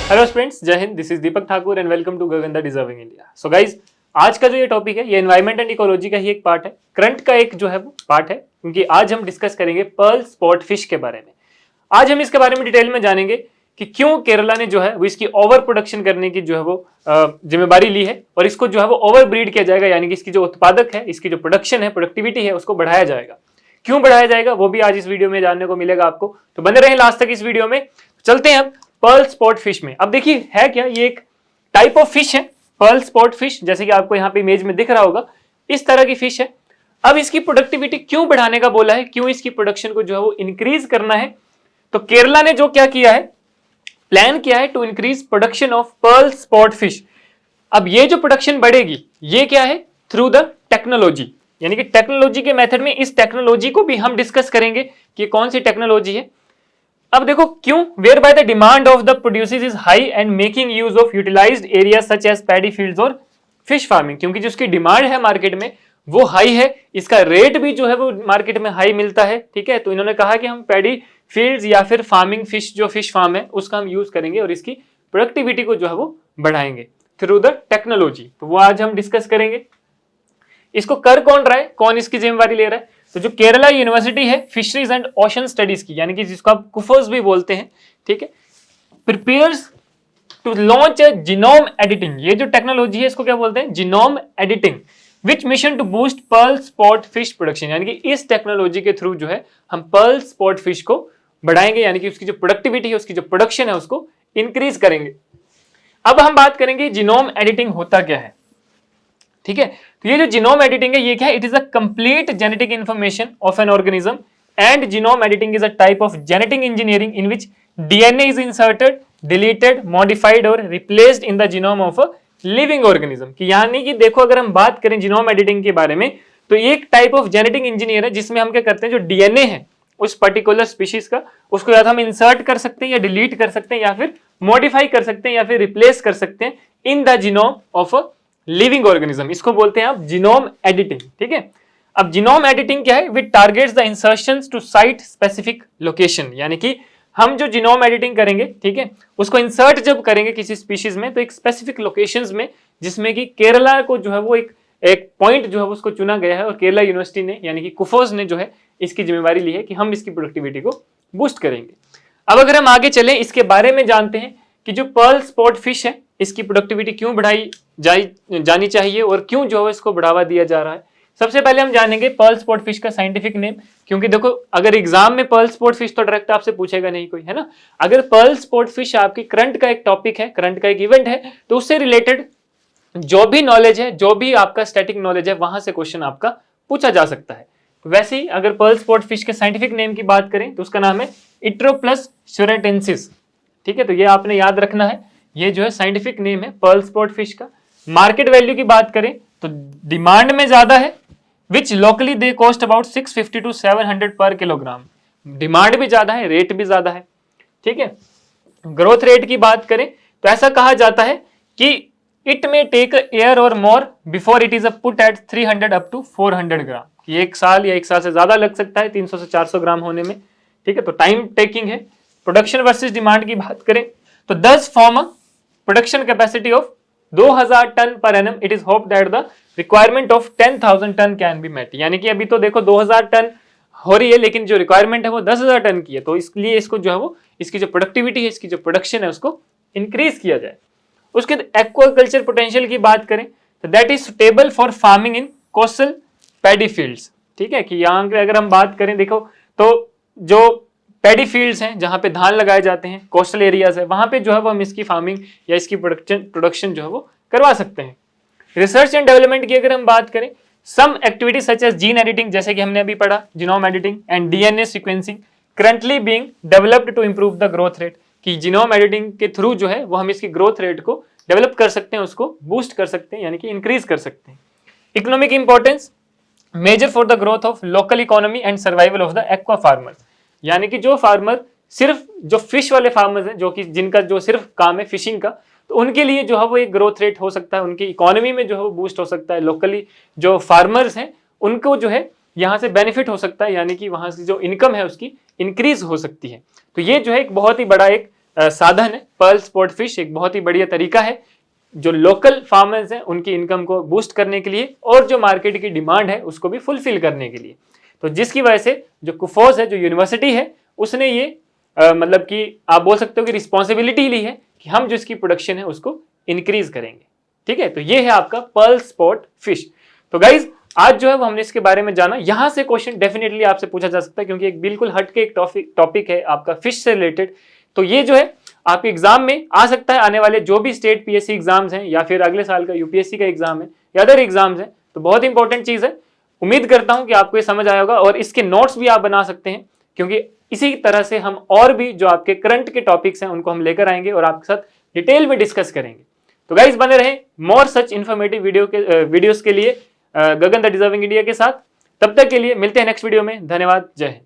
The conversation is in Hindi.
Hello friends, Jai Hind. This is Deepak Thakur and welcome to Gagan the deserving India. So guys, आज का जो ये टॉपिक है ये एनवायरमेंट एंड इकोलॉजी का ही एक पार्ट है, करंट का एक जो है वो पार्ट है, क्योंकि आज हम डिस्कस करेंगे पर्ल स्पॉट फिश के बारे में। आज हम इसके बारे में डिटेल में जानेंगे कि क्यों केरला ने जो है वो इसकी ओवर प्रोडक्शन करने की जो है वो जिम्मेदारी ली है और इसको जो है वो ओवर ब्रीड किया जाएगा, यानी कि इसकी जो उत्पादक है, इसकी जो प्रोडक्शन है, प्रोडक्टिविटी है, उसको बढ़ाया जाएगा। क्यों बढ़ाया जाएगा वो भी आज इस वीडियो में जानने को मिलेगा आपको, तो बने रहें लास्ट तक इस वीडियो में। चलते हैं अब पर्ल स्पॉट फिश में। अब देखिए है क्या, ये एक टाइप ऑफ फिश है पर्ल स्पॉट फिश, जैसे कि आपको यहाँ पे इमेज में दिख रहा होगा, इस तरह की फिश है। अब इसकी प्रोडक्टिविटी क्यों बढ़ाने का बोला है, क्यों इसकी प्रोडक्शन को जो है वो इंक्रीज करना है, तो केरला ने जो क्या किया है, प्लान किया है to increase production of pearl spot fish. अब ये जो प्रोडक्शन बढ़ेगी ये क्या है, थ्रू द टेक्नोलॉजी, यानी कि टेक्नोलॉजी के मेथड में। इस टेक्नोलॉजी को भी हम डिस्कस करेंगे कि कौन सी टेक्नोलॉजी है। अब देखो क्यों, where by the demand of the producers is high and making use of utilized area such as paddy fields और फिश फार्मिंग। क्योंकि जिसकी डिमांड है मार्केट में वो हाई है, इसका रेट भी जो है वो मार्केट में हाई मिलता है, ठीक है। तो इन्होंने कहा कि हम पैडी फील्ड्स या फिर फार्मिंग फिश, जो फिश फार्म है उसका हम यूज करेंगे और इसकी प्रोडक्टिविटी को जो है वो बढ़ाएंगे थ्रू द टेक्नोलॉजी। तो वो आज हम डिस्कस करेंगे। इसको कर कौन रहा है, कौन इसकी जिम्मेवारी ले रहा है, तो जो केरला यूनिवर्सिटी है फिशरीज एंड ओशन स्टडीज की, यानी कि जिसको आप कुफोस भी बोलते हैं, ठीक है, prepares to launch a genome editing. ये जो टेक्नोलॉजी है इसको क्या बोलते हैं, genome editing, which mission to boost pearl spot fish production. यानी कि इस टेक्नोलॉजी के थ्रू जो है हम पर्ल स्पॉट फिश को बढ़ाएंगे, यानी कि उसकी जो प्रोडक्टिविटी है, उसकी जो प्रोडक्शन है, उसको इंक्रीज करेंगे। अब हम बात करेंगे जीनोम एडिटिंग होता क्या है, ठीक है। तो ये जो जीनोम एडिटिंग है ये क्या है, it is a complete genetic information of an organism and genome editing is a type of genetic engineering in which DNA is inserted, deleted, modified और replaced in the genome of a living organism. कि यानी कि देखो, अगर हम बात करें जीनोम एडिटिंग के बारे में, तो एक टाइप ऑफ जेनेटिक इंजीनियर है जिसमें हम क्या करते हैं, जो डीएनए है उस पर्टिकुलर स्पीशीज का, उसको या तो हम इंसर्ट कर सकते हैं या डिलीट कर सकते हैं या फिर मॉडिफाई कर सकते हैं या फिर रिप्लेस कर सकते हैं इन the genome of a living organism. इसको बोलते हैं आप जीनोम एडिटिंग, ठीक है। अब जीनोम एडिटिंग क्या है, which targets the insertions to site specific location. यानी कि हम जो जीनोम एडिटिंग करेंगे, ठीक है, उसको इंसर्ट जब करेंगे किसी स्पीशीज में, तो एक स्पेसिफिक लोकेशंस में, जिसमें कि केरला को जो है वो एक पॉइंट जो है उसको चुना गया है और केरला यूनिवर्सिटी ने, यानी कि कुफोस ने जो है इसकी जिम्मेवारी ली है कि हम इसकी प्रोडक्टिविटी को बूस्ट करेंगे। अब अगर हम आगे चलें, इसके बारे में जानते हैं कि जो पर्ल स्पॉट फिश है इसकी प्रोडक्टिविटी क्यों बढ़ाई जानी चाहिए और क्यों जो है इसको बढ़ावा दिया जा रहा है। सबसे पहले हम जानेंगे पर्ल स्पॉट फिश का साइंटिफिक नेम, क्योंकि देखो अगर एग्जाम में पर्ल स्पॉट फिश तो डायरेक्ट आपसे पूछेगा नहीं कोई, है ना। अगर पर्ल स्पॉट फिश आपकी करंट का एक टॉपिक है, करंट का एक इवेंट है, तो उससे रिलेटेड जो भी नॉलेज है, जो भी आपका स्टैटिक नॉलेज है, वहां से क्वेश्चन आपका पूछा जा सकता है। वैसे ही अगर पर्ल स्पॉट फिश के साइंटिफिक नेम की बात करें तो उसका नाम है इट्रोप्लस सुरेटेंसिस, ठीक है। तो ये आपने याद रखना है, ये जो है साइंटिफिक नेम है पर्ल स्पॉट फिश का। मार्केट वैल्यू की बात करें तो डिमांड में ज्यादा है, which locally they cost about 650 to 700 per kilogram. Demand भी ज्यादा है, रेट भी ज्यादा है, ठीक है। ग्रोथ रेट की बात करें तो ऐसा कहा जाता है कि इट में टेक एयर और more before it is put at 300 up to 400 gram. कि एक साल या एक साल से ज्यादा लग सकता है 300 से 400 ग्राम होने में, ठीक है। तो टाइम टेकिंग है। प्रोडक्शन वर्सेस डिमांड की बात करें तो 10 form production capacity of 2000 ton per annum, it is hope that the requirement of 10,000 ton can be met. यानी कि अभी तो देखो 2000 टन हो रही है, लेकिन जो रिक्वायरमेंट है वो 10,000 टन की है। तो इसलिए इसको जो है वो इसकी जो प्रोडक्टिविटी है, इसकी जो प्रोडक्शन है, उसको इंक्रीज किया जाए। उसके एक्वाकल्चर पोटेंशियल की बात करें तो that is suitable for farming in coastal paddy fields, ठीक है। कि यहाँ पे अगर हम बात करें, देखो तो जो पैडी फील्ड्स हैं जहां पे धान लगाए जाते हैं, कोस्टल एरियाज है, वहां पे जो है वो हम इसकी फार्मिंग या इसकी प्रोडक्शन जो है वो करवा सकते हैं। रिसर्च एंड डेवलपमेंट की अगर हम बात करें, some activity such as gene editing, जैसे कि हमने अभी पढ़ा, genome editing and DNA sequencing currently being developed to improve the growth rate. कि जीनोम एडिटिंग के थ्रू जो है वो हम इसकी ग्रोथ रेट को डेवलप कर सकते हैं, उसको बूस्ट कर सकते हैं, यानी कि इंक्रीज कर सकते हैं। Economic importance major for the growth of local economy and survival of the aqua farmers. यानी कि जो फार्मर, सिर्फ जो फिश वाले फार्मर्स हैं, जो कि जिनका जो सिर्फ काम है फिशिंग का, तो उनके लिए जो है वो एक ग्रोथ रेट हो सकता है, उनकी इकोनॉमी में जो है वो बूस्ट हो सकता है। लोकली जो फार्मर्स हैं उनको जो है यहाँ से बेनिफिट हो सकता है, यानी कि वहां से जो इनकम है उसकी इंक्रीज हो सकती है। तो ये जो है एक बहुत ही बड़ा एक साधन है पर्ल स्पॉट फिश, एक बहुत ही बढ़िया तरीका है जो लोकल फार्मर्स हैं उनकी इनकम को बूस्ट करने के लिए और जो मार्केट की डिमांड है उसको भी फुलफिल करने के लिए। तो जिसकी वजह से जो कुफोज है, जो यूनिवर्सिटी है, उसने ये मतलब कि आप बोल सकते हो कि रिस्पॉन्सिबिलिटी ली है कि हम जो इसकी प्रोडक्शन है उसको इंक्रीज करेंगे। ठीक है, तो ये है आपका पर्ल स्पॉट फिश। तो गाइज आज जो है वो हमने इसके बारे में जाना। यहां से क्वेश्चन डेफिनेटली आपसे पूछा जा सकता है क्योंकि एक बिल्कुल हटके एक टॉपिक है आपका फिश से रिलेटेड। तो ये जो है आपके एग्जाम में आ सकता है, आने वाले जो भी स्टेट पीएससी एग्जाम्स हैं या फिर अगले साल का यूपीएससी का एग्जाम है या अदर एग्जाम्स हैं, तो बहुत इंपॉर्टेंट चीज है। उम्मीद करता हूं कि आपको ये समझ आया होगा और इसके नोट्स भी आप बना सकते हैं क्योंकि इसी तरह से हम और भी जो आपके करंट के टॉपिक्स हैं उनको हम लेकर आएंगे और आपके साथ डिटेल में डिस्कस करेंगे। तो गाइज बने रहे मोर सच इन्फॉर्मेटिव वीडियोस के लिए गगन द डिजर्विंग इंडिया के साथ। तब तक के लिए मिलते हैं नेक्स्ट वीडियो में। धन्यवाद, जय हिंद।